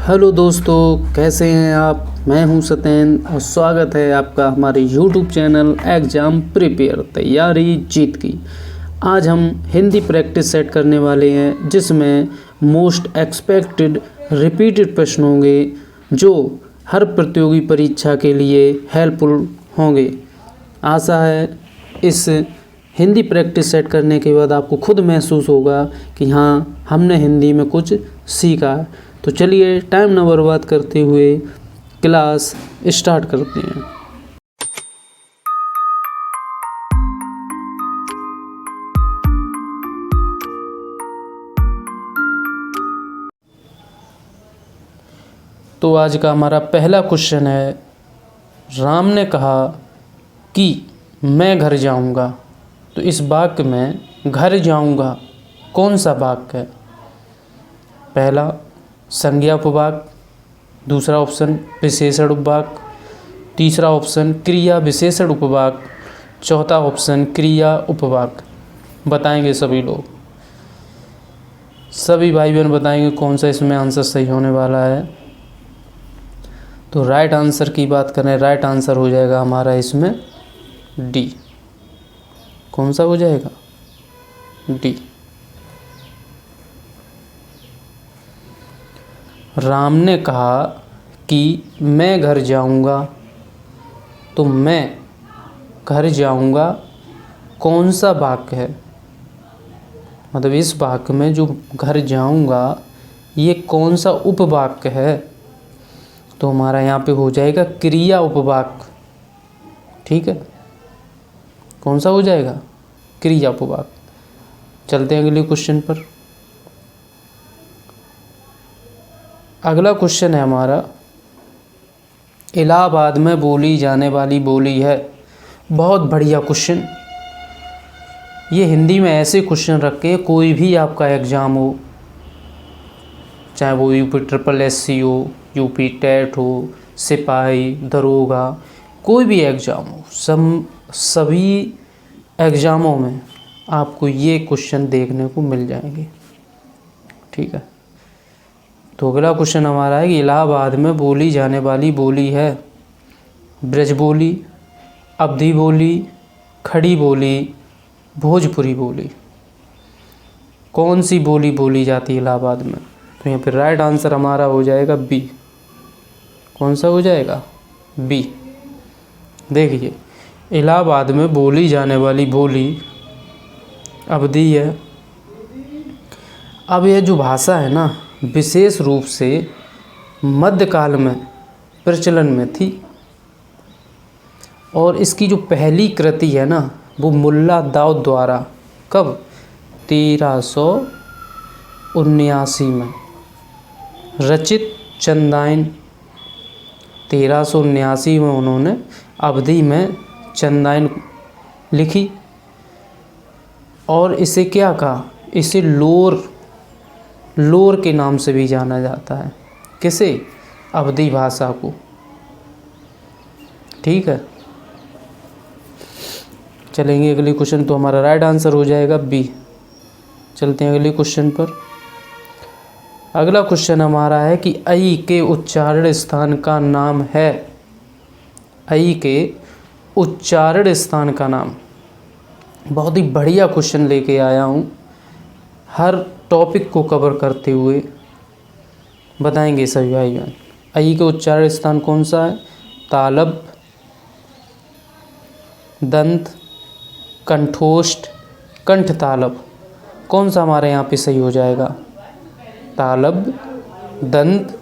Hello दोस्तों, कैसे हैं आप। मैं हूं सत्यन और स्वागत है आपका हमारे यूट्यूब चैनल एग्ज़ाम प्रिपेयर तैयारी जीत की। आज हम हिंदी प्रैक्टिस सेट करने वाले हैं जिसमें मोस्ट एक्सपेक्टेड रिपीटेड प्रश्न होंगे जो हर प्रतियोगी परीक्षा के लिए हेल्पफुल होंगे। आशा है इस हिंदी प्रैक्टिस सेट करने के बाद आपको खुद महसूस होगा कि हाँ, हमने हिंदी में कुछ सीखा। तो चलिए टाइम ना बर्बाद करते हुए क्लास स्टार्ट करते हैं। तो आज का हमारा पहला क्वेश्चन है, राम ने कहा कि मैं घर जाऊंगा। तो इस वाक्य में घर जाऊंगा कौन सा वाक्य है? पहला संज्ञा उपवाक्य, दूसरा ऑप्शन विशेषण उपवाक्य, तीसरा ऑप्शन क्रिया विशेषण उपवाक्य, चौथा ऑप्शन क्रिया उपवाक्य। बताएंगे सभी लोग, सभी भाई बहन बताएंगे कौन सा इसमें आंसर सही होने वाला है। तो राइट आंसर की बात करें, राइट आंसर हो जाएगा हमारा इसमें डी। कौन सा हो जाएगा? डी। राम ने कहा कि मैं घर जाऊंगा। तो मैं घर जाऊंगा कौन सा वाक्य है? मतलब इस वाक्य में जो घर जाऊंगा ये कौन सा उपवाक्य है? तो हमारा यहाँ पे हो जाएगा क्रिया उपवाक्य। ठीक है, कौन सा हो जाएगा? क्रिया उपवाक्य। चलते हैं अगले क्वेश्चन पर। अगला क्वेश्चन है हमारा, इलाहाबाद में बोली जाने वाली बोली है। बहुत बढ़िया क्वेश्चन। ये हिंदी में ऐसे क्वेश्चन रखे, कोई भी आपका एग्ज़ाम हो, चाहे वो यूपी ट्रिपल एससी हो, यूपी टेट हो, सिपाही, दरोगा, कोई भी एग्ज़ाम हो, सभी एग्ज़ामों में आपको ये क्वेश्चन देखने को मिल जाएंगे। ठीक है, तो अगला क्वेश्चन हमारा है कि इलाहाबाद में बोली जाने वाली बोली है ब्रज बोली, अवधी बोली, खड़ी बोली, भोजपुरी बोली। कौन सी बोली बोली जाती है इलाहाबाद में? तो यहाँ पे राइट आंसर हमारा हो जाएगा बी। कौन सा हो जाएगा? बी। देखिए, इलाहाबाद में बोली जाने वाली बोली अवधी है। अब यह जो भाषा है ना, विशेष रूप से मध्यकाल में प्रचलन में थी और इसकी जो पहली कृति है ना वो मुल्ला दाऊद द्वारा कब 1379 में रचित चंदाइन 1379 में उन्होंने अवधी में चंदाइन लिखी और इसे क्या कहा? इसे लोर के नाम से भी जाना जाता है। किसे? अवधी भाषा को। ठीक है, चलेंगे अगले क्वेश्चन। तो हमारा राइट आंसर हो जाएगा बी। चलते हैं अगले क्वेश्चन पर। अगला क्वेश्चन हमारा है कि ऐ के उच्चारण स्थान का नाम है। ऐ के उच्चारण स्थान का नाम। बहुत ही बढ़िया क्वेश्चन लेके आया हूँ, हर टॉपिक को कवर करते हुए बताएंगे सभी भाई बहन। ऐ के उच्चारण स्थान कौन सा है? तालब, दंत, कंठोष्ठ, कंठ तालब। कौन सा हमारे यहाँ पे सही हो जाएगा? तालब, दंत,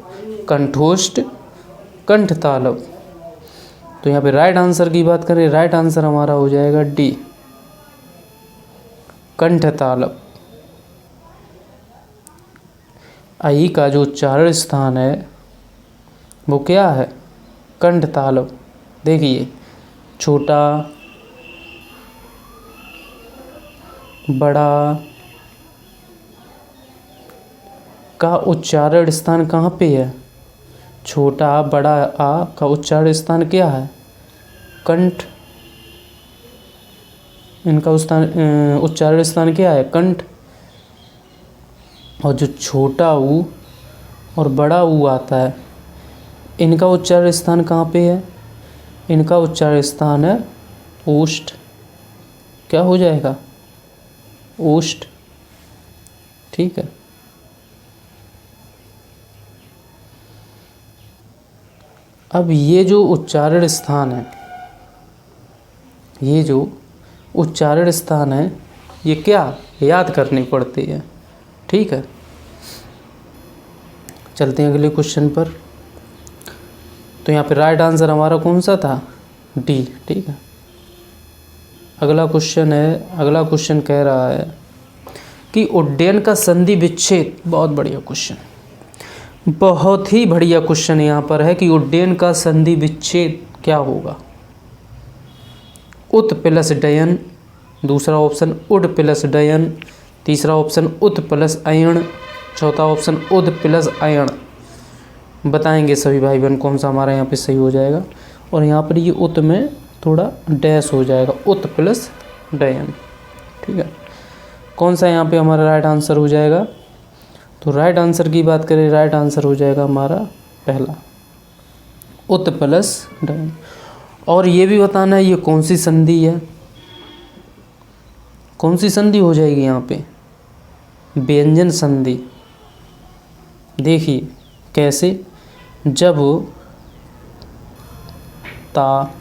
कंठोष्ठ, कंठ तालब। तो यहाँ पे राइट आंसर की बात करें, राइट आंसर हमारा हो जाएगा डी, कंठ तालब। ऐ का जो उच्चारण स्थान है वो क्या है? कंठ तालब। देखिए, छोटा, बड़ा का उच्चारण स्थान कहाँ पे है? छोटा बड़ा आ का उच्चारण स्थान क्या है? कंठ। इनका उच्चारण स्थान क्या है? कंठ। और जो छोटा ऊ और बड़ा ऊ आता है, इनका उच्चारण स्थान कहाँ पे है? इनका उच्चारण स्थान है ओष्ठ। क्या हो जाएगा? ओष्ठ। ठीक है। अब ये जो उच्चारण स्थान है, ये जो उच्चारण स्थान है, ये क्या याद करने पड़ते हैं। ठीक है, चलते हैं अगले क्वेश्चन पर। तो यहाँ पे राइट आंसर हमारा कौन सा था? डी। ठीक है, अगला क्वेश्चन है। अगला क्वेश्चन कह रहा है कि उड्डयन का संधि विच्छेद। बहुत बढ़िया क्वेश्चन, बहुत ही बढ़िया क्वेश्चन यहाँ पर है कि उड्डयन का संधि विच्छेद क्या होगा? उत प्लस डयन, दूसरा ऑप्शन उड प्लस डयन, तीसरा ऑप्शन उत प्लस अयण, चौथा ऑप्शन उद प्लस अयण। बताएंगे सभी भाई बहन कौन सा हमारा यहाँ पे सही हो जाएगा। और यहाँ पर ये उत में थोड़ा डैश हो जाएगा, उत प्लस डयन। ठीक है, कौन सा यहाँ पे हमारा राइट आंसर हो जाएगा? तो राइट आंसर की बात करें, राइट आंसर हो जाएगा हमारा पहला, उत प्लस डयन। और ये भी बताना है ये कौन सी संधि है, कौन सी संधि हो जाएगी यहाँ पे? व्यंजन संधि। देखिए कैसे, जब ता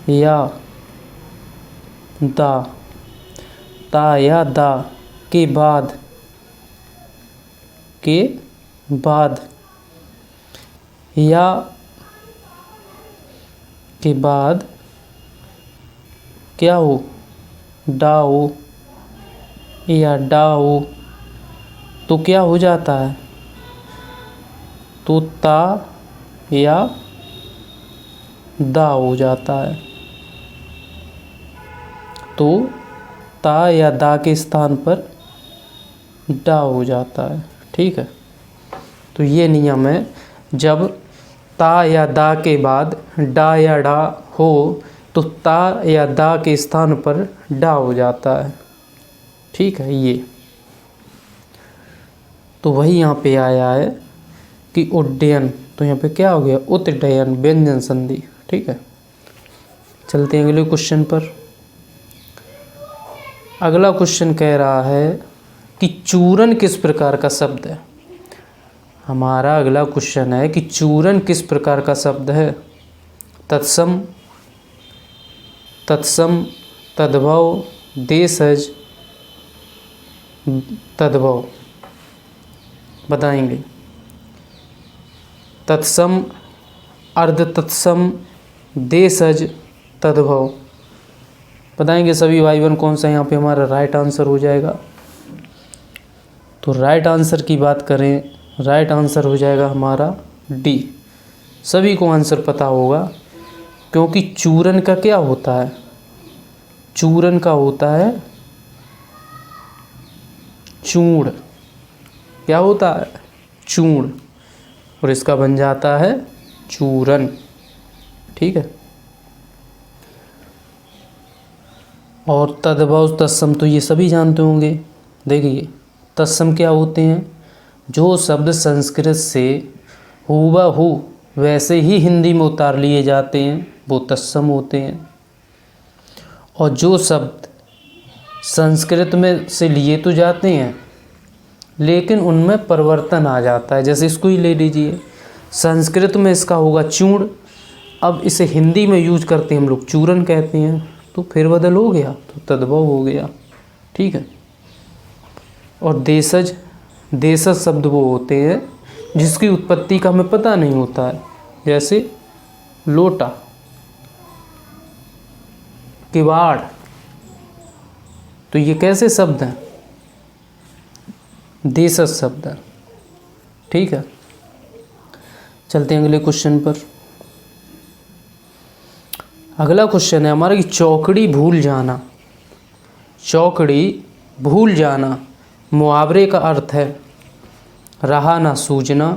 या दा, ता या दा के बाद या के बाद क्या हो? डा हो या डा हो, तो क्या हो जाता है? तो ता या दा हो जाता है। तो ता या दा के स्थान पर डा हो जाता है। ठीक है, तो ये नियम है, जब ता या दा के बाद डा या डा हो तो ता या दा के स्थान पर डा हो जाता है। ठीक है, ये तो वही यहाँ पे आया है कि उड्डयन, तो यहाँ पे क्या हो गया? उत्डयन, व्यंजन संधि। ठीक है, चलते हैं अगले क्वेश्चन पर। अगला क्वेश्चन कह रहा है कि चूरन किस प्रकार का शब्द है? हमारा अगला क्वेश्चन है कि चूरन किस प्रकार का शब्द है? तत्सम, तत्सम, तद्भव, देशज, तद्भव। बताएंगे। तत्सम, अर्ध तत्सम, देशज, तद्भव। बताएंगे सभी भाई बहन कौन सा यहाँ पे हमारा राइट आंसर हो जाएगा। तो राइट आंसर की बात करें, राइट आंसर हो जाएगा हमारा डी। सभी को आंसर पता होगा, क्योंकि चूरन का क्या होता है? चूरन का होता है चूर्ण। क्या होता है? चूर्ण, और इसका बन जाता है चूरन। ठीक है, और तद्भव, तत्सम तो ये सभी जानते होंगे। देखिए तत्सम क्या होते हैं? जो शब्द संस्कृत से हूबहू वैसे ही हिंदी में उतार लिए जाते हैं वो तत्सम होते हैं। और जो शब्द संस्कृत में से लिए तो जाते हैं लेकिन उनमें परिवर्तन आ जाता है, जैसे इसको ही ले लीजिए, संस्कृत में इसका होगा चूर्ण, अब इसे हिंदी में यूज करते हैं हम लोग चूरन कहते हैं, तो फिर बदल हो गया, तो तद्भव हो गया। ठीक है, और देशज, देशज शब्द वो होते हैं जिसकी उत्पत्ति का हमें पता नहीं होता है, जैसे लोटा, किवाड़, तो ये कैसे शब्द हैं? देशज शब्द हैं। ठीक है, चलते हैं अगले क्वेश्चन पर। अगला क्वेश्चन है हमारा कि चौकड़ी भूल जाना। चौकड़ी भूल जाना मुहावरे का अर्थ है रहा ना सूझना,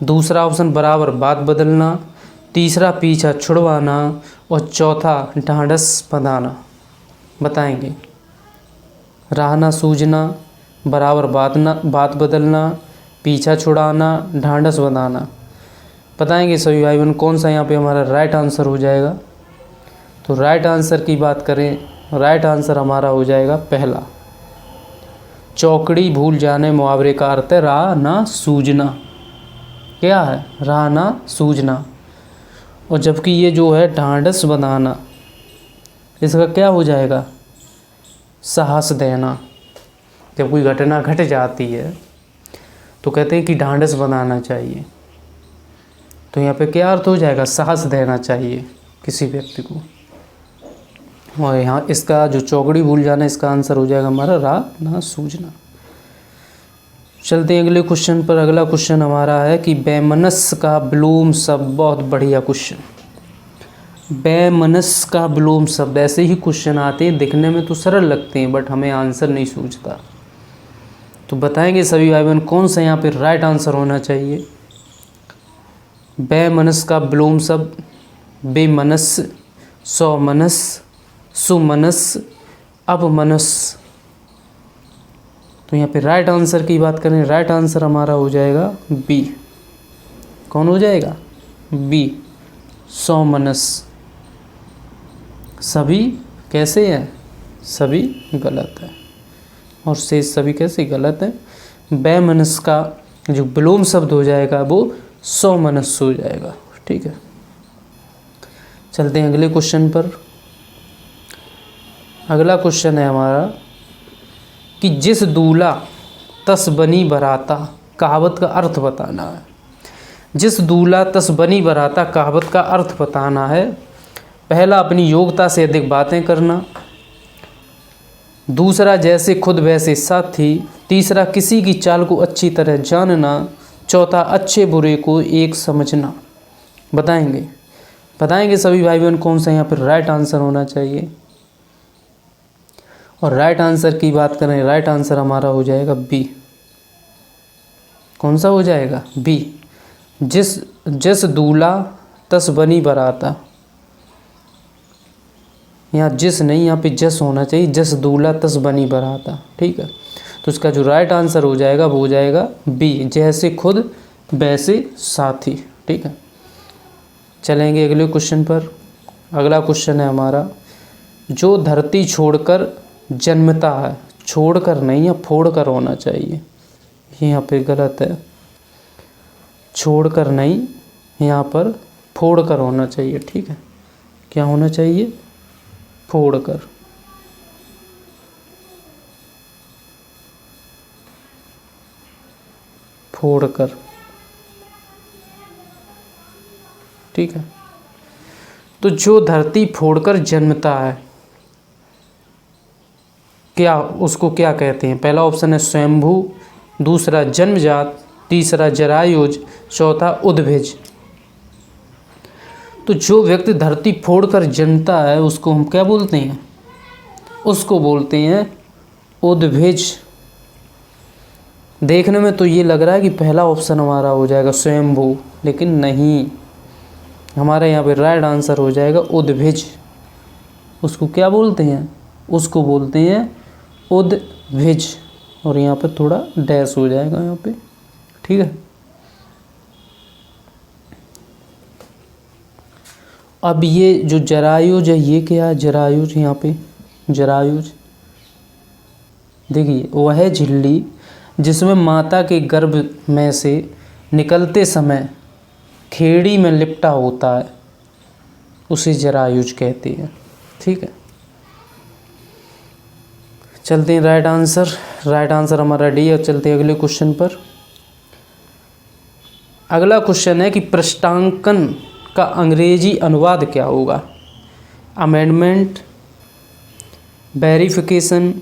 दूसरा ऑप्शन बराबर बात बदलना, तीसरा पीछा छुड़वाना, और चौथा ढांढस बंधाना। बताएंगे। रहा ना सूझना, बराबर बात बदलना, पीछा छुड़ाना, ढांढस बनाना। बताएंगे सभी भाई बहन कौन सा यहाँ पे हमारा राइट आंसर हो जाएगा। तो राइट आंसर की बात करें, राइट आंसर हमारा हो जाएगा पहला, चौकड़ी भूल जाने मुहावरे का अर्थ है राह ना सूझना। क्या है? राह ना सूझना। और जबकि ये जो है ढांढस बनाना, इसका क्या हो जाएगा? साहस देना। जब कोई घटना घट जाती है तो कहते हैं कि ढांढस बनाना चाहिए, तो यहाँ पे क्या अर्थ हो जाएगा? साहस देना चाहिए किसी व्यक्ति को। और यहाँ इसका जो चौकड़ी भूल जाना, इसका आंसर हो जाएगा हमारा राह ना सूझना। चलते हैं अगले क्वेश्चन पर। अगला क्वेश्चन हमारा है कि वैमनस्य का विलोम शब्द। बहुत बढ़िया क्वेश्चन। वैमनस्य का विलोम शब्द। ऐसे ही क्वेश्चन आते हैं, दिखने में तो सरल लगते हैं बट हमें आंसर नहीं सूझता। तो बताएंगे सभी भाई बहन कौन सा यहाँ पे राइट आंसर होना चाहिए। वैमनस्य का विलोम शब्द बेमनस्य, सौमनस्य, सुमनस्य, अपमनस्य। तो यहाँ पे राइट आंसर की बात करें, राइट आंसर हमारा हो जाएगा बी। कौन हो जाएगा? बी, सौमनस्य। सभी कैसे हैं? सभी गलत है और शेष सभी कैसे गलत है। वैमनस्य का जो विलोम शब्द हो जाएगा वो सौमनस्य हो जाएगा। ठीक है, चलते हैं अगले क्वेश्चन पर। अगला क्वेश्चन है हमारा कि जिस दूल्हा तस बनी बराता, कहावत का अर्थ बताना है। जिस दूल्हा तस बनी बराता, कहावत का अर्थ बताना है। पहला, अपनी योग्यता से अधिक बातें करना। दूसरा, जैसे खुद वैसे साथी। तीसरा, किसी की चाल को अच्छी तरह जानना। चौथा, अच्छे बुरे को एक समझना। बताएंगे सभी भाई बहन कौन सा यहाँ पर राइट आंसर होना चाहिए। और राइट आंसर की बात करें, राइट आंसर हमारा हो जाएगा बी। कौन सा हो जाएगा? बी। जिस दूल्हा तस बनी बराता। यहाँ जिस नहीं, यहाँ पे जस होना चाहिए। जिस दूल्हा तस बनी बराता। ठीक है, तो इसका जो राइट आंसर हो जाएगा वो हो जाएगा बी, जैसे खुद वैसे साथी। ठीक है, चलेंगे अगले क्वेश्चन पर। अगला क्वेश्चन है हमारा, जो धरती छोड़कर जन्मता है। छोड़कर नहीं, या फोड़कर होना चाहिए, यहाँ पे गलत है। छोड़कर नहीं, यहाँ पर फोड़कर होना चाहिए। ठीक है, क्या होना चाहिए? फोड़कर। फोड़कर। ठीक है, तो जो धरती फोड़कर जन्मता है, क्या उसको क्या कहते हैं? पहला ऑप्शन है स्वयंभू, दूसरा जन्मजात, तीसरा जरायुज, चौथा उद्भिज। तो जो व्यक्ति धरती फोड़कर जन्मता है उसको हम क्या बोलते हैं? उसको बोलते हैं उद्भिज। देखने में तो ये लग रहा है कि पहला ऑप्शन हमारा हो जाएगा स्वयंभू, लेकिन नहीं, हमारे यहाँ पे राइट आंसर हो जाएगा उद्भिज। उसको क्या बोलते हैं? उसको बोलते हैं उद्भिज। और यहाँ पे थोड़ा डैश हो जाएगा यहाँ पे। ठीक है, अब ये जो जरायुज है, ये क्या है? जरायुज, यहाँ पे जरायुज देखिए, वह झिल्ली जिसमें माता के गर्भ में से निकलते समय खेड़ी में लिपटा होता है, उसे जरायुज कहते हैं। ठीक है, चलते हैं राइट आंसर हमारा डी है। चलते हैं अगले क्वेश्चन पर। अगला क्वेश्चन है कि पृष्ठांकन का अंग्रेजी अनुवाद क्या होगा? अमेंडमेंट, वेरिफिकेशन,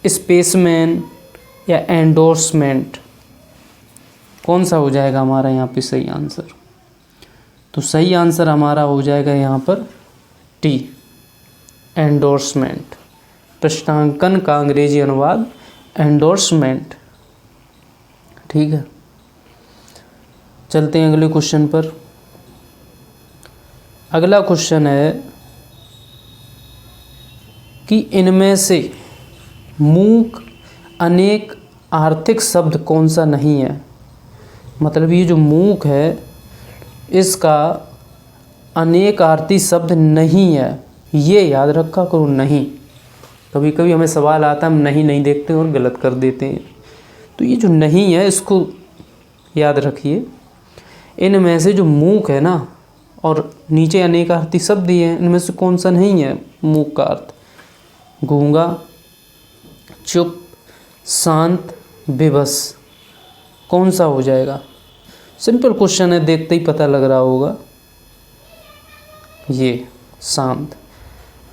स्पेसमैन या एंडोर्समेंट। कौन सा हो जाएगा हमारा यहाँ पे सही आंसर? तो सही आंसर हमारा हो जाएगा यहाँ पर टी, एंडोर्समेंट। पृष्ठांकन का अंग्रेजी अनुवाद एंडोर्समेंट। ठीक है, चलते हैं अगले क्वेश्चन पर। अगला क्वेश्चन है कि इनमें से मूक अनेक आर्थिक शब्द कौन सा नहीं है? मतलब ये जो मूक है इसका अनेकार्थी शब्द नहीं है, ये याद रखा करो। नहीं, कभी कभी हमें सवाल आता है, हम नहीं नहीं देखते और गलत कर देते हैं। तो ये जो नहीं है इसको याद रखिए। इनमें से जो मूक है ना, और नीचे अनेकार्थी शब्द दिए हैं, इनमें से कौन सा नहीं है मूक का अर्थ? गूंगा, चुप, शांत, बेबस, कौन सा हो जाएगा? सिंपल क्वेश्चन है, देखते ही पता लग रहा होगा। ये शांत।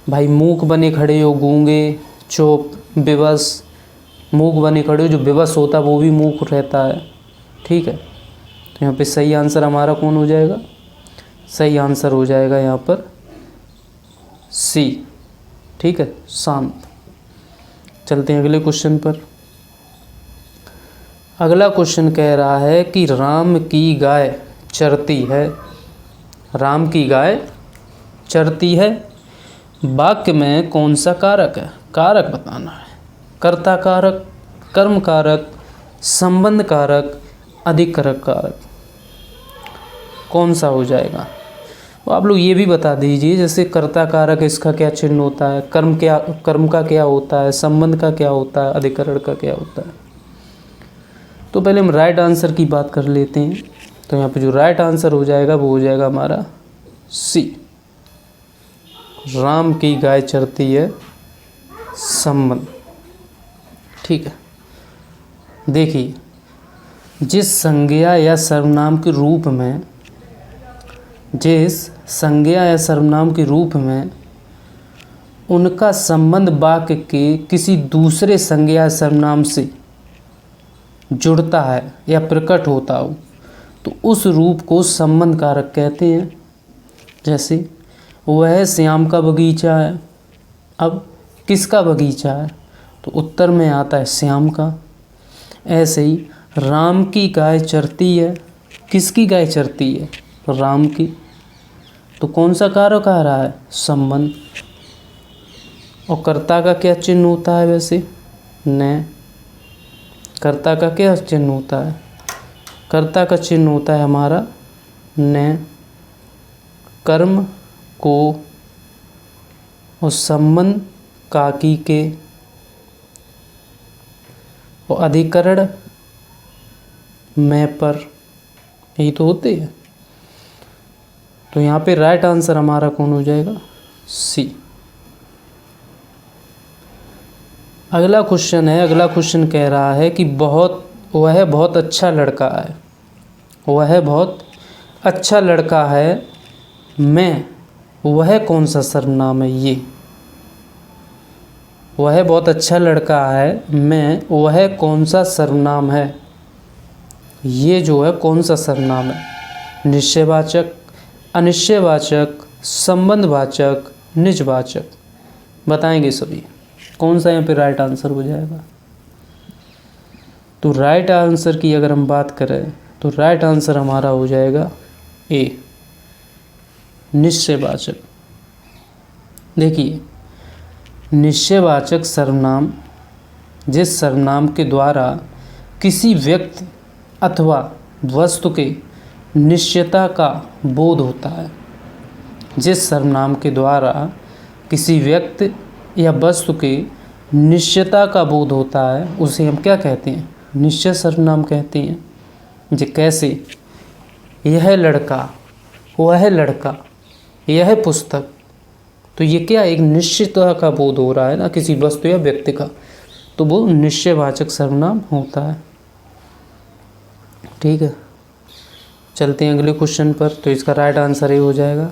भाई मूक बने खड़े हो, गूंगे, चुप, बेबस। मूक बने खड़े हो, जो बेबस होता है वो भी मूक रहता है। ठीक है, तो यहाँ पे सही आंसर हमारा कौन हो जाएगा? सही आंसर हो जाएगा यहाँ पर सी। ठीक है, शांत। चलते हैं अगले क्वेश्चन पर। अगला क्वेश्चन कह रहा है कि राम की गाय चरती है। राम की गाय चरती है, वाक्य में कौन सा कारक है? कारक बताना है। कर्ता कारक, कर्म कारक, संबंध कारक, अधिकरण कारक, कौन सा हो जाएगा? तो आप लोग ये भी बता दीजिए, जैसे कर्ता कारक इसका क्या चिन्ह होता है, कर्म का क्या होता है, संबंध का क्या होता है, अधिकरण का क्या होता है। तो पहले हम राइट आंसर की बात कर लेते हैं। तो यहाँ पे जो राइट आंसर हो जाएगा वो हो जाएगा हमारा सी। राम की गाय चरती है, संबंध। ठीक है, देखिए जिस संज्ञा या सर्वनाम के रूप में, जिस संज्ञा या सर्वनाम के रूप में उनका संबंध वाक्य के किसी दूसरे संज्ञा या सर्वनाम से जुड़ता है या प्रकट होता हो, तो उस रूप को संबंध कारक कहते हैं। जैसे वह श्याम का बगीचा है। अब किसका बगीचा है? तो उत्तर में आता है श्याम का। ऐसे ही राम की गाय चरती है। किसकी गाय चरती है? राम की। तो कौन सा कारक आ रहा है? संबंध। और कर्ता का क्या चिन्ह होता है वैसे? न। कर्ता का क्या चिन्ह होता है? कर्ता का चिन्ह होता है हमारा न। कर्म को और संबंध काकी के और अधिकरण में पर, यही तो होते हैं। तो यहाँ पे राइट आंसर हमारा कौन हो जाएगा? सी। अगला क्वेश्चन है। अगला क्वेश्चन कह रहा है कि वह बहुत अच्छा लड़का है। वह बहुत अच्छा लड़का है, मैं, वह कौन सा सर्वनाम है? ये वह बहुत अच्छा लड़का है, मैं, वह कौन सा सर्वनाम है? ये जो है कौन सा सर्वनाम है? निश्चयवाचक, अनिश्चयवाचक, संबंधवाचक, निजवाचक, बताएंगे सभी। कौन सा यहाँ पे राइट आंसर हो जाएगा? तो राइट आंसर की अगर हम बात करें तो राइट आंसर हमारा हो जाएगा ए, निश्चयवाचक। देखिए निश्चयवाचक सर्वनाम जिस सर्वनाम के द्वारा किसी व्यक्ति अथवा वस्तु के निश्चयता का बोध होता है। जिस सर्वनाम के द्वारा किसी व्यक्ति या वस्तु के निश्चयता का बोध होता है उसे हम क्या कहते हैं? निश्चय सर्वनाम कहते हैं। जो कैसे? यह लड़का, वह लड़का, यह पुस्तक। तो ये क्या? एक निश्चितता का बोध हो रहा है ना किसी वस्तु या व्यक्ति का, तो वो निश्चयवाचक सर्वनाम होता है। ठीक है, चलते हैं अगले क्वेश्चन पर। तो इसका राइट आंसर ये हो जाएगा।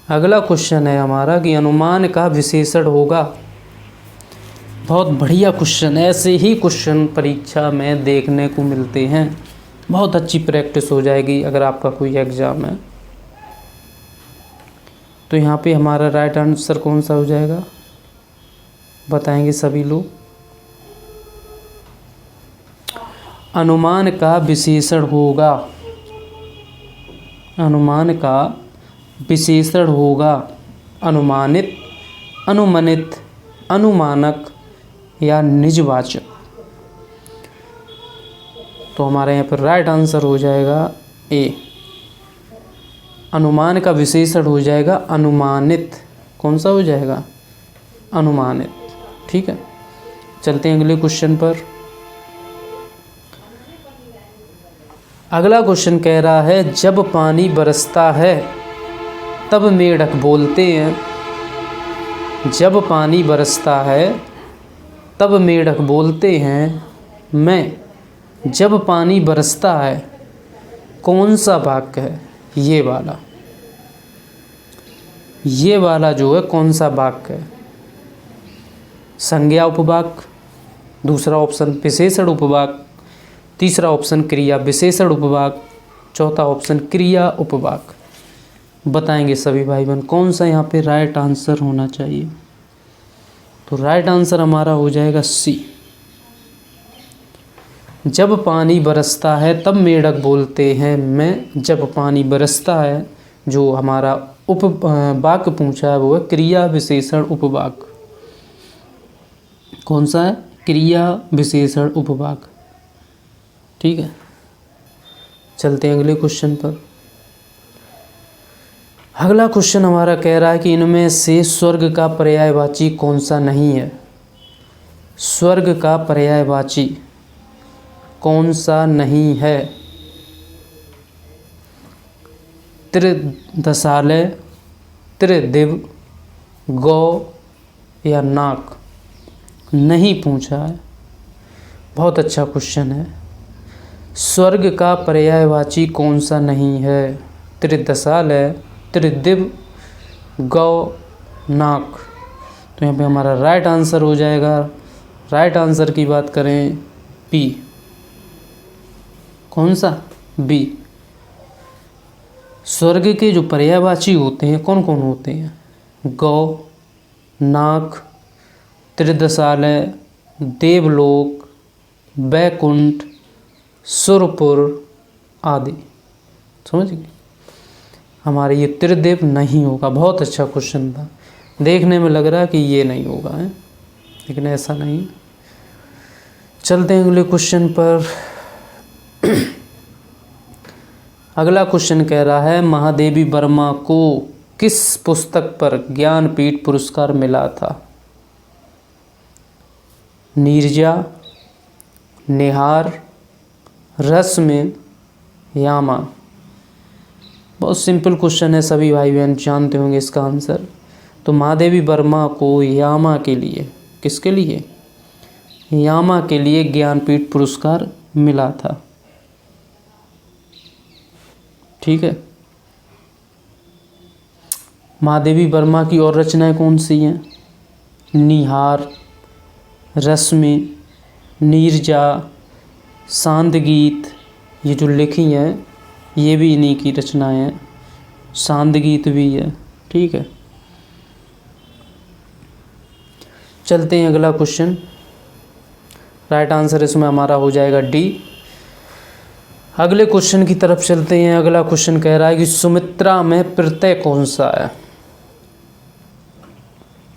अगला क्वेश्चन है हमारा कि अनुमान का विशेषण होगा। बहुत बढ़िया क्वेश्चन। ऐसे ही क्वेश्चन परीक्षा में देखने को मिलते हैं। बहुत अच्छी प्रैक्टिस हो जाएगी अगर आपका कोई एग्ज़ाम है। तो यहाँ पे हमारा राइट आंसर कौन सा हो जाएगा बताएंगे सभी लोग। अनुमान का विशेषण होगा। अनुमान का विशेषण होगा अनुमानित, अनुमानित, अनुमानक या निजवाचक। तो हमारे यहाँ पर राइट आंसर हो जाएगा ए। अनुमान का विशेषण हो जाएगा अनुमानित। कौन सा हो जाएगा? अनुमानित। ठीक है, चलते हैं अगले क्वेश्चन पर। अगला क्वेश्चन कह रहा है जब पानी बरसता है तब मेढक बोलते हैं। जब पानी बरसता है तब मेढक बोलते हैं मैं। जब पानी बरसता है कौन सा वाक्य है? ये वाला जो है कौन सा वाक्य है? संज्ञा उपवाक्य, दूसरा ऑप्शन विशेषण उपवाक्य, तीसरा ऑप्शन क्रिया विशेषण उपवाक्य, चौथा ऑप्शन क्रिया उपवाक्य। बताएंगे सभी भाई बहन कौन सा यहाँ पे राइट आंसर होना चाहिए। तो राइट आंसर हमारा हो जाएगा सी। जब पानी बरसता है तब मेढक बोलते हैं मैं। जब पानी बरसता है, जो हमारा उपवाक्य पूछा है वो है क्रिया विशेषण उपवाक्य। कौन सा है? क्रिया विशेषण उपवाक्य। ठीक है, चलते हैं अगले क्वेश्चन पर। अगला क्वेश्चन हमारा कह रहा है कि इनमें से स्वर्ग का पर्यायवाची कौन सा नहीं है? स्वर्ग का पर्यायवाची कौन सा नहीं है? त्रिदशालय, त्रिदिव, गौ या नाक? नहीं पूछा है। बहुत अच्छा क्वेश्चन है। स्वर्ग का पर्यायवाची कौन सा नहीं है? त्रिदशालय, त्रिदिव, गौ, नाक। तो यहाँ पे हमारा राइट आंसर हो जाएगा, राइट आंसर की बात करें बी। कौन सा? बी। स्वर्ग के जो पर्यायवाची होते हैं कौन कौन होते हैं? गौ, नाक, त्रिदशालय, देवलोक, वैकुंठ, सुरपुर आदि। समझ गए? हमारे ये त्रिदेव नहीं होगा। बहुत अच्छा क्वेश्चन था, देखने में लग रहा है कि ये नहीं होगा है, लेकिन ऐसा नहीं। चलते हैं अगले क्वेश्चन पर। अगला क्वेश्चन कह रहा है महादेवी वर्मा को किस पुस्तक पर ज्ञानपीठ पुरस्कार मिला था? नीरजा, निहार, रश्मि, यामा। बहुत सिंपल क्वेश्चन है, सभी भाई बहन जानते होंगे इसका आंसर। तो महादेवी वर्मा को यामा के लिए, किसके लिए? यामा के लिए ज्ञानपीठ पुरस्कार मिला था। ठीक है, महादेवी वर्मा की और रचनाएं कौन सी हैं? निहार, रश्मि, नीरजा, सांदगीत। ये जो लिखी हैं ये भी इन्हीं की रचनाएं हैं। सांदगीत भी है। ठीक है, चलते हैं अगला क्वेश्चन। राइट आंसर इसमें हमारा हो जाएगा डी। अगले क्वेश्चन की तरफ चलते हैं। अगला क्वेश्चन कह रहा है कि सुमित्रा में प्रत्यय कौन सा है?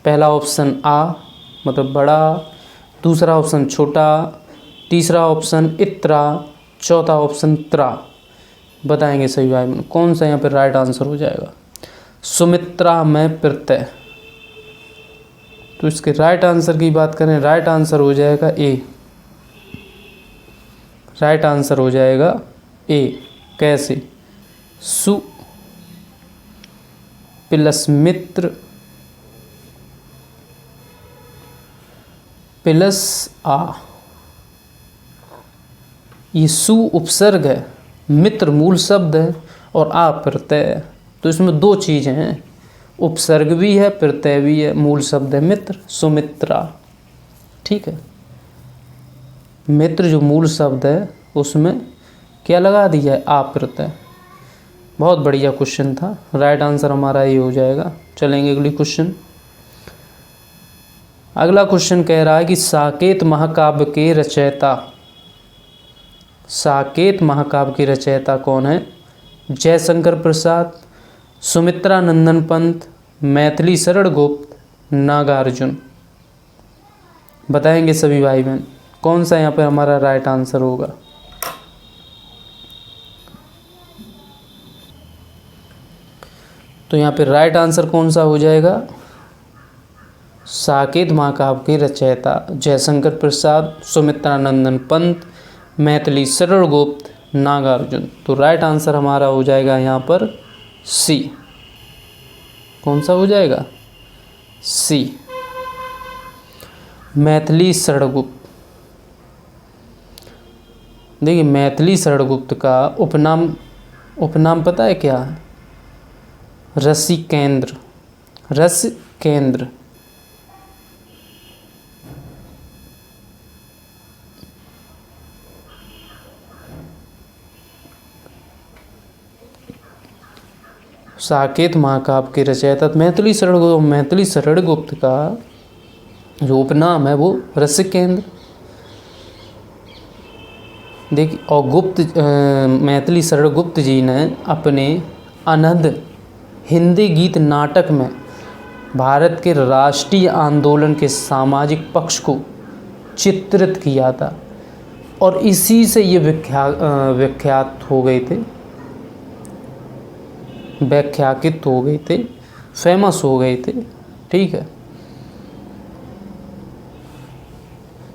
पहला ऑप्शन आ मतलब बड़ा, दूसरा ऑप्शन छोटा, तीसरा ऑप्शन इत्रा, चौथा ऑप्शन त्रा। बताएंगे सही भाई बहन कौन सा यहाँ पर राइट आंसर हो जाएगा। सुमित्रा में प्रत्यय, तो इसके राइट आंसर की बात करें, राइट आंसर हो जाएगा ए। राइट आंसर हो जाएगा ए। कैसे? सु प्लस मित्र प्लस आ। ये सु उपसर्ग है, मित्र मूल शब्द है और आ प्रत्यय है। तो इसमें दो चीज़ें हैं, उपसर्ग भी है प्रत्यय भी है। मूल शब्द है मित्र, सुमित्रा। ठीक है, मित्र जो मूल शब्द है उसमें क्या लगा दिया है? आ प्रत्यय। बहुत बढ़िया क्वेश्चन था, राइट आंसर हमारा ये हो जाएगा। चलेंगे अगली क्वेश्चन। अगला क्वेश्चन कह रहा है कि साकेत महाकाव्य के रचयिता, साकेत महाकाव्य के रचयिता कौन है? जयशंकर प्रसाद, सुमित्रा नंदन पंत, मैथिली शरण गुप्त, नागार्जुन। बताएंगे सभी भाई बहन कौन सा यहाँ पर हमारा राइट आंसर होगा। तो यहाँ पे राइट आंसर कौन सा हो जाएगा? साकेत महाकाव्य के रचयिता जयशंकर प्रसाद, सुमित्रानंदन पंत, मैथिली शरण गुप्त, नागार्जुन। तो राइट आंसर हमारा हो जाएगा यहाँ पर सी। कौन सा हो जाएगा? सी, मैथिली शरण गुप्त। देखिए मैथिली शरण गुप्त का उपनाम पता है क्या है? रसिकेंद्र। रसिकेंद्र। साकेत महाकाव्य के रचयिता मैथिली शरण गुप्त का जो उपनाम है वो रसिकेंद्र। देखिए और मैथिली शरण गुप्त जी ने अपने अनहद हिंदी गीत नाटक में भारत के राष्ट्रीय आंदोलन के सामाजिक पक्ष को चित्रित किया था और इसी से ये व्याख्यात हो गए थे, व्याख्याकित हो गए थे, फेमस हो गए थे। ठीक है,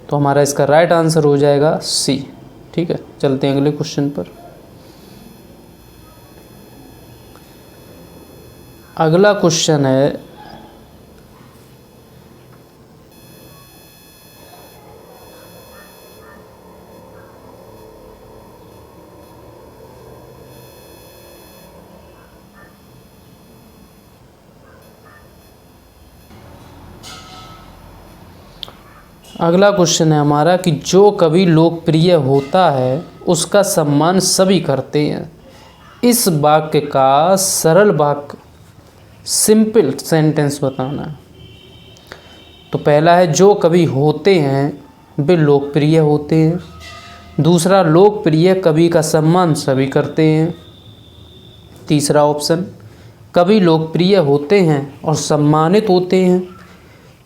तो हमारा इसका राइट आंसर हो जाएगा सी। ठीक है, चलते हैं अगले क्वेश्चन पर। अगला क्वेश्चन है अगला क्वेश्चन है हमारा कि जो कवि लोकप्रिय होता है उसका सम्मान सभी करते हैं। इस वाक्य का सरल वाक्य, सिंपल सेंटेंस बताना है। तो पहला है जो कवि होते हैं वे लोकप्रिय होते हैं। दूसरा, लोकप्रिय कवि का सम्मान सभी करते हैं। तीसरा ऑप्शन, कवि लोकप्रिय होते हैं और सम्मानित होते हैं।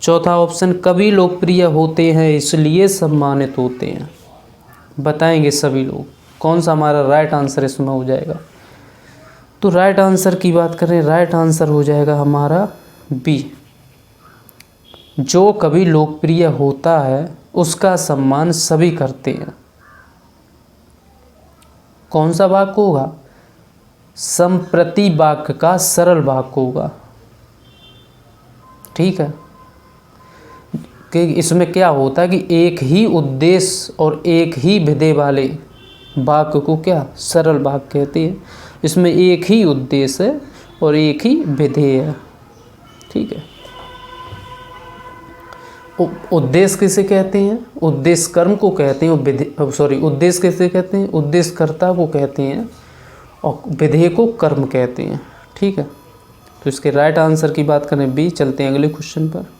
चौथा ऑप्शन, कवि लोकप्रिय होते हैं इसलिए सम्मानित होते हैं। बताएंगे सभी लोग कौन सा हमारा राइट आंसर इसमें हो जाएगा। तो राइट आंसर की बात करें, राइट आंसर हो जाएगा हमारा बी। जो कवि लोकप्रिय होता है उसका सम्मान सभी करते हैं। कौन सा वाक्य होगा? संप्रति वाक्य का सरल वाक्य होगा। ठीक है, कि इसमें क्या होता है कि एक ही उद्देश्य और एक ही विधेय वाले वाक्य को क्या सरल वाक्य कहते हैं। इसमें एक ही उद्देश्य है और एक ही विधेय है। ठीक है, उद्देश्य किसे कहते हैं? उद्देश्य कर्म को कहते हैं। उद्देश्य किसे कहते हैं? उद्देश्य कर्ता को कहते हैं और विधेय को कर्म कहते हैं। ठीक है, तो इसके राइट आंसर की बात करें बी। चलते हैं अगले क्वेश्चन पर।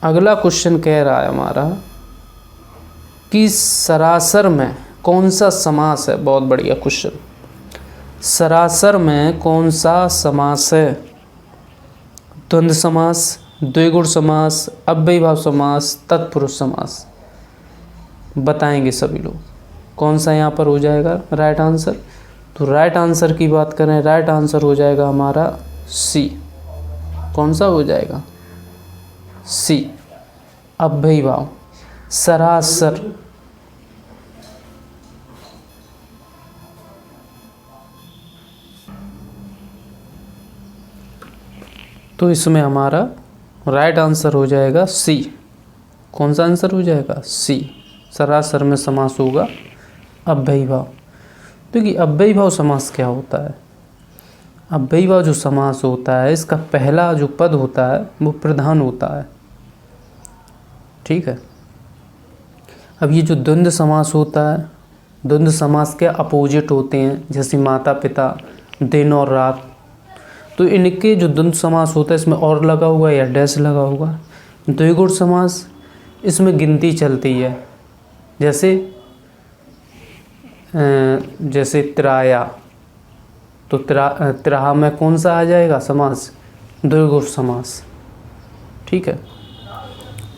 अगला क्वेश्चन कह रहा है हमारा कि सरासर में कौन सा समास है। बहुत बढ़िया क्वेश्चन। सरासर में कौन सा समास है? द्वंद्व समास, द्विगुण समास, अव्ययीभाव समास, तत्पुरुष समास। बताएंगे सभी लोग कौन सा यहाँ पर हो जाएगा राइट आंसर। तो राइट आंसर की बात करें, राइट आंसर हो जाएगा हमारा सी। कौन सा हो जाएगा? सी, अव्ययीभाव। सरासर, तो इसमें हमारा राइट आंसर हो जाएगा सी। कौन सा आंसर हो जाएगा? सी। सरासर में समास होगा अव्ययीभाव। देखिए अव्ययीभाव समास क्या होता है? अव्ययीभाव जो समास होता है इसका पहला जो पद होता है वो प्रधान होता है। ठीक है, अब ये जो द्वंद्व समास होता है, द्वंद्व समास के अपोजिट होते हैं, जैसे माता पिता, दिन और रात। तो इनके जो द्वंद्व समास होता है इसमें और लगा हुआ या डैश लगा हुआ। द्विगुण समास इसमें गिनती चलती है, जैसे त्राया। तो त्राहा में कौन सा आ जाएगा समास? द्विगुण समास। ठीक है,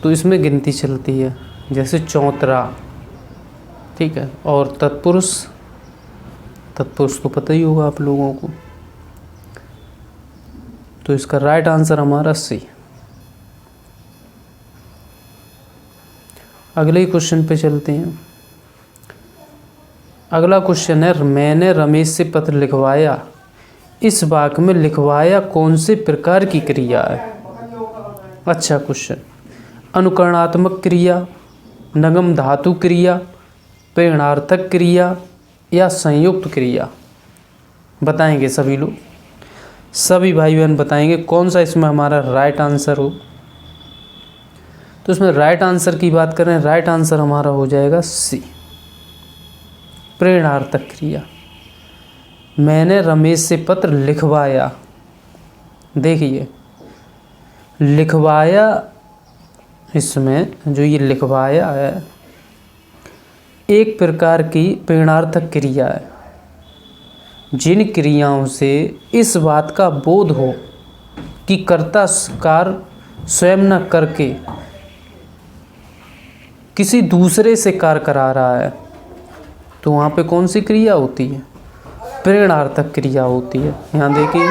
तो इसमें गिनती चलती है, जैसे चौतरा। ठीक है, और तत्पुरुष तत्पुरुष तो पता ही होगा आप लोगों को। तो इसका राइट आंसर हमारा सी। अगले क्वेश्चन पे चलते हैं। अगला क्वेश्चन है, मैंने रमेश से पत्र लिखवाया। इस वाक्य में लिखवाया कौन से प्रकार की क्रिया है? अच्छा क्वेश्चन। अनुकरणात्मक क्रिया, नगम धातु क्रिया, प्रेरणार्थक क्रिया या संयुक्त क्रिया? बताएंगे सभी लोग, सभी भाई बहन बताएंगे कौन सा इसमें हमारा राइट आंसर हो। तो इसमें राइट आंसर की बात करें, राइट आंसर हमारा हो जाएगा सी, प्रेरणार्थक क्रिया। मैंने रमेश से पत्र लिखवाया। देखिए लिखवाया, इसमें जो ये लिखवाया है एक प्रकार की प्रेरणार्थक क्रिया है। जिन क्रियाओं से इस बात का बोध हो कि कर्ता कार्य स्वयं न करके किसी दूसरे से कार्य करा रहा है, तो वहाँ पे कौन सी क्रिया होती है? प्रेरणार्थक क्रिया होती है। यहाँ देखिए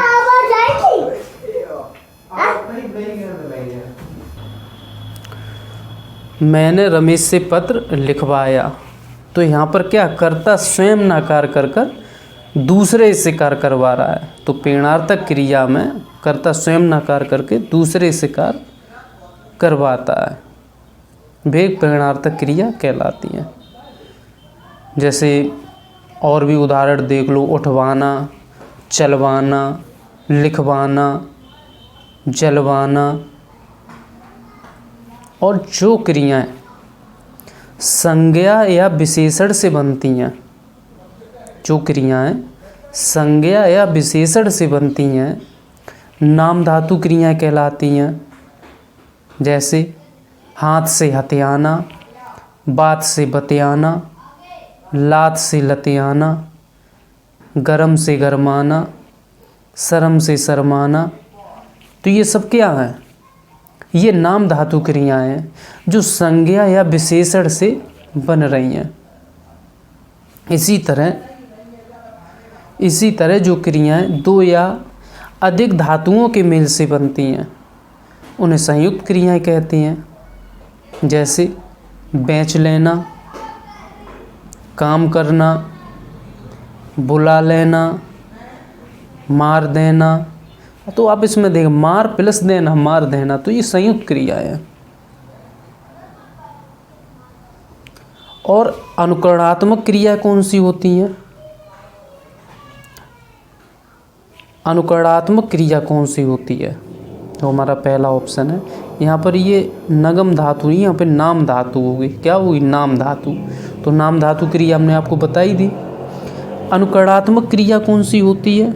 मैंने रमेश से पत्र लिखवाया, तो यहाँ पर क्या कर्ता स्वयं ना कार्य कर दूसरे से कार्य करवा रहा है। तो प्रेरणार्थक क्रिया में कर्ता स्वयं ना कार्य करके दूसरे से कार्य करवाता है, वे प्रेरणार्थक क्रिया कहलाती हैं। जैसे और भी उदाहरण देख लो, उठवाना, चलवाना, लिखवाना, जलवाना। और जो क्रियाएं संज्ञा या विशेषण से बनती हैं, जो क्रियाएं संज्ञा या विशेषण से बनती हैं, नाम धातु क्रियाएं कहलाती हैं। जैसे हाथ से हथियाना, बात से बतियाना, लात से लतियाना, गरम से गरमाना, शर्म से शर्माना। तो ये सब क्या हैं? ये नाम धातु क्रियाएं हैं जो संज्ञा या विशेषण से बन रही हैं। इसी तरह जो क्रियाएं दो या अधिक धातुओं के मेल से बनती हैं उन्हें संयुक्त क्रियाएं कहती हैं। जैसे बेच लेना, काम करना, बुला लेना, मार देना। तो आप इसमें देखें मार प्लस देना, मार देना, तो ये संयुक्त क्रिया है। और अनुकरणात्मक क्रिया कौन सी होती हैं? अनुकरणात्मक क्रिया कौन सी होती है? तो हमारा पहला ऑप्शन है यहाँ पर ये नगम धातु नहीं, यहाँ पे नाम धातु होगी। क्या होगी? नाम धातु। तो नाम धातु क्रिया हमने आपको बताई दी। अनुकरणात्मक क्रिया कौन सी होती है?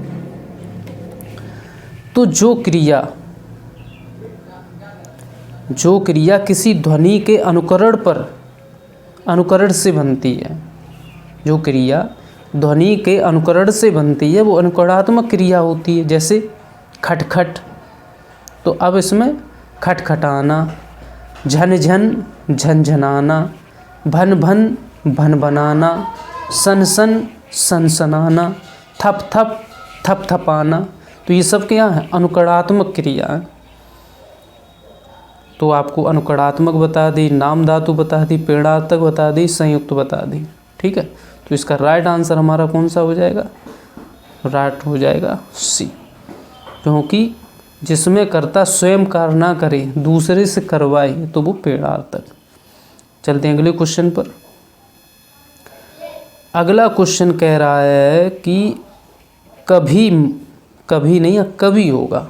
तो जो क्रिया किसी ध्वनि के अनुकरण से बनती है, जो क्रिया ध्वनि के अनुकरण से बनती है वो अनुकरणात्मक क्रिया होती है। जैसे खटखट, तो अब इसमें खटखटाना, झनझन झनझनाना, भन भनभनाना, सन सनसनाना, थप थपथपाना। तो ये सब क्या है? अनुकरणात्मक क्रिया है। तो आपको अनुकरणात्मक बता दी, नाम धातु बता दी, प्रेरणार्थक बता दी, संयुक्त बता दी। ठीक है, तो इसका राइट आंसर हमारा कौन सा हो जाएगा? राइट हो जाएगा सी, क्योंकि जिसमें कर्ता स्वयं कार्य ना करे दूसरे से करवाए तो वो प्रेरणार्थक। चलते हैं अगले क्वेश्चन पर। अगला क्वेश्चन कह रहा है कि कभी नहीं, कवि होगा।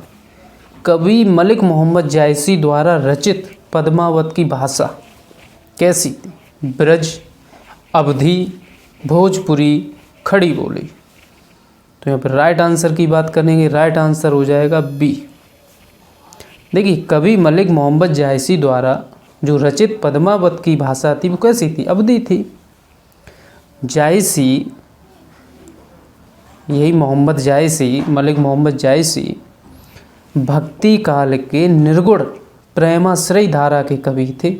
कवि मलिक मोहम्मद जायसी द्वारा रचित पद्मावत की भाषा कैसी थी? ब्रज, अवधी, भोजपुरी, खड़ी बोली। तो यहाँ पर राइट आंसर की बात करेंगे, राइट आंसर हो जाएगा बी। देखिए कवि मलिक मोहम्मद जायसी द्वारा जो रचित पद्मावत की भाषा थी वो कैसी थी? अवधी थी। जायसी, यही मोहम्मद जायसी, मलिक मोहम्मद जायसी भक्ति काल के निर्गुण प्रेमाश्रय धारा के कवि थे।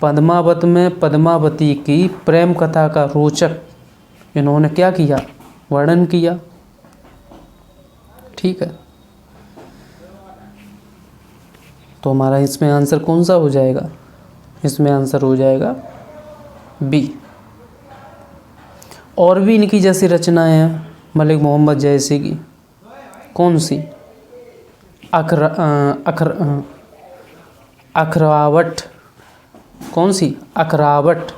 पद्मावत में पद्मावती की प्रेम कथा का रोचक इन्होंने क्या किया, वर्णन किया। ठीक है, तो हमारा इसमें आंसर कौन सा हो जाएगा, इसमें आंसर हो जाएगा बी। और भी इनकी जैसी रचनाएं हैं मलिक मोहम्मद जैसी की, कौन सी, अखरावट, कौन सी, अखरावट,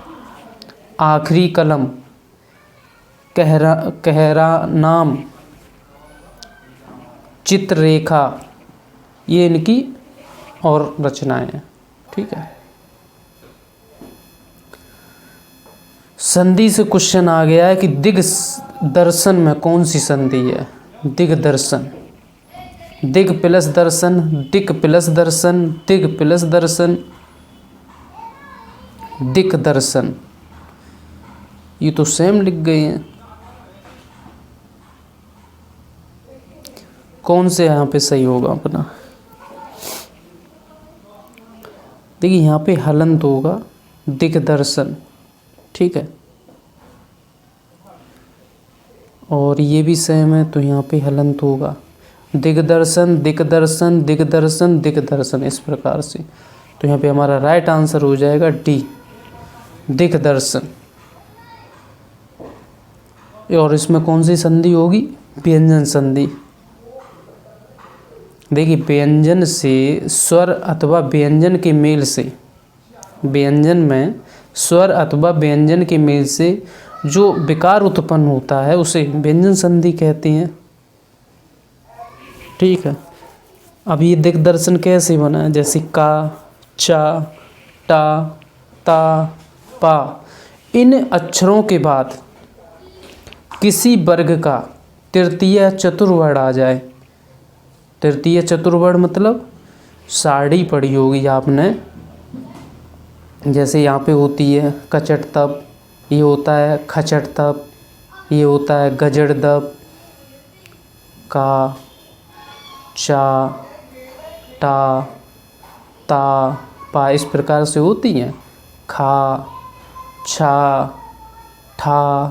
आखिरी कलम, कहरा नाम, चित्ररेखा, ये इनकी और रचनाएं हैं। ठीक है, संधि से क्वेश्चन आ गया है कि दिग्दर्शन में कौन सी संधि है। दिग्दर्शन, दिग प्लस दर्शन, दिक प्लस दर्शन, दिग प्लस दर्शन, दिक दर्शन, ये तो सेम लिख गए हैं। कौन से यहाँ पे सही होगा अपना, देखिए यहाँ पे हलंत होगा दिग्दर्शन। ठीक है, और ये भी सेम है, तो यहाँ पे हलंत होगा दिग्दर्शन, दिग्दर्शन, दिग्दर्शन, दिग्दर्शन, इस प्रकार से। तो यहाँ पे हमारा राइट आंसर हो जाएगा डी, दिग्दर्शन। और इसमें कौन सी संधि होगी, व्यंजन संधि। देखिए व्यंजन से स्वर अथवा व्यंजन के मेल से, व्यंजन में स्वर अथवा व्यंजन के मेल से जो विकार उत्पन्न होता है उसे व्यंजन संधि कहते हैं। ठीक है, अब ये दिग्दर्शन कैसे बना है, जैसे का, चा, टा, ता, पा, इन अक्षरों के बाद किसी वर्ग का तृतीय चतुर्वर्ण आ जाए। तृतीय चतुर्वर्ण मतलब साड़ी पढ़ी होगी आपने, जैसे यहाँ पे होती है कचट तप, ये होता है खचट तप, ये होता है गजड़ दप, का, चा, टा, ता, पा, इस प्रकार से होती हैं। खा, छा, ठा,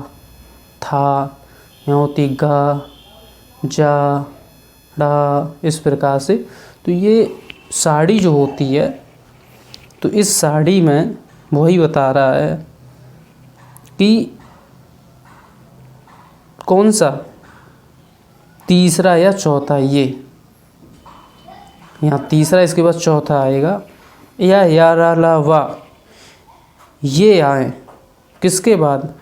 था, यहाँ होती गा, जा, डा, इस प्रकार से। तो ये साड़ी जो होती है, तो इस साड़ी में वही बता रहा है कि कौन सा तीसरा या चौथा, ये यहाँ तीसरा, इसके बाद चौथा आएगा, या रा ला वा, ये आए किसके बाद,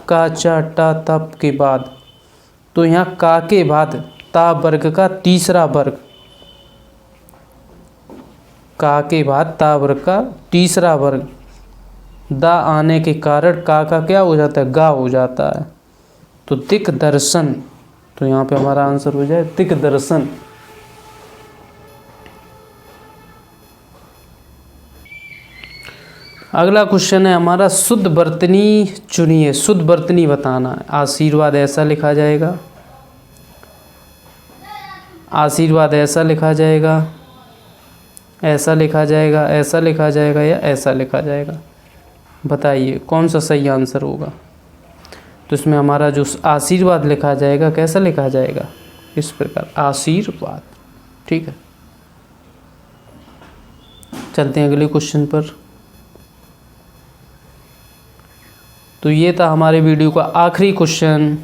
का, चा, टा, तप के बाद। तो यहाँ का के बाद ता वर्ग का तीसरा वर्ग, का के बाद ता वर्ग का तीसरा वर्ग, दा आने के कारण का क्या हो जाता है, गा हो जाता है। तो दिक दर्शन, तो यहाँ पे हमारा आंसर हो जाए दिक दर्शन। अगला क्वेश्चन है हमारा, शुद्ध वर्तनी चुनिए। शुद्ध वर्तनी बताना है। आशीर्वाद ऐसा लिखा जाएगा, आशीर्वाद ऐसा लिखा जाएगा, ऐसा लिखा जाएगा, ऐसा लिखा जाएगा, या ऐसा लिखा जाएगा। बताइए कौन सा सही आंसर होगा। तो इसमें हमारा जो आशीर्वाद लिखा जाएगा, कैसा लिखा जाएगा, इस प्रकार, आशीर्वाद। ठीक है, चलते हैं अगले क्वेश्चन पर। तो ये था हमारे वीडियो का आखिरी क्वेश्चन।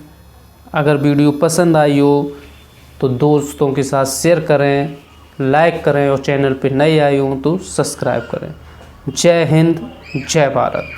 अगर वीडियो पसंद आई हो तो दोस्तों के साथ शेयर करें, लाइक करें, और चैनल पे नए आए हों तो सब्सक्राइब करें। जय हिंद, जय भारत।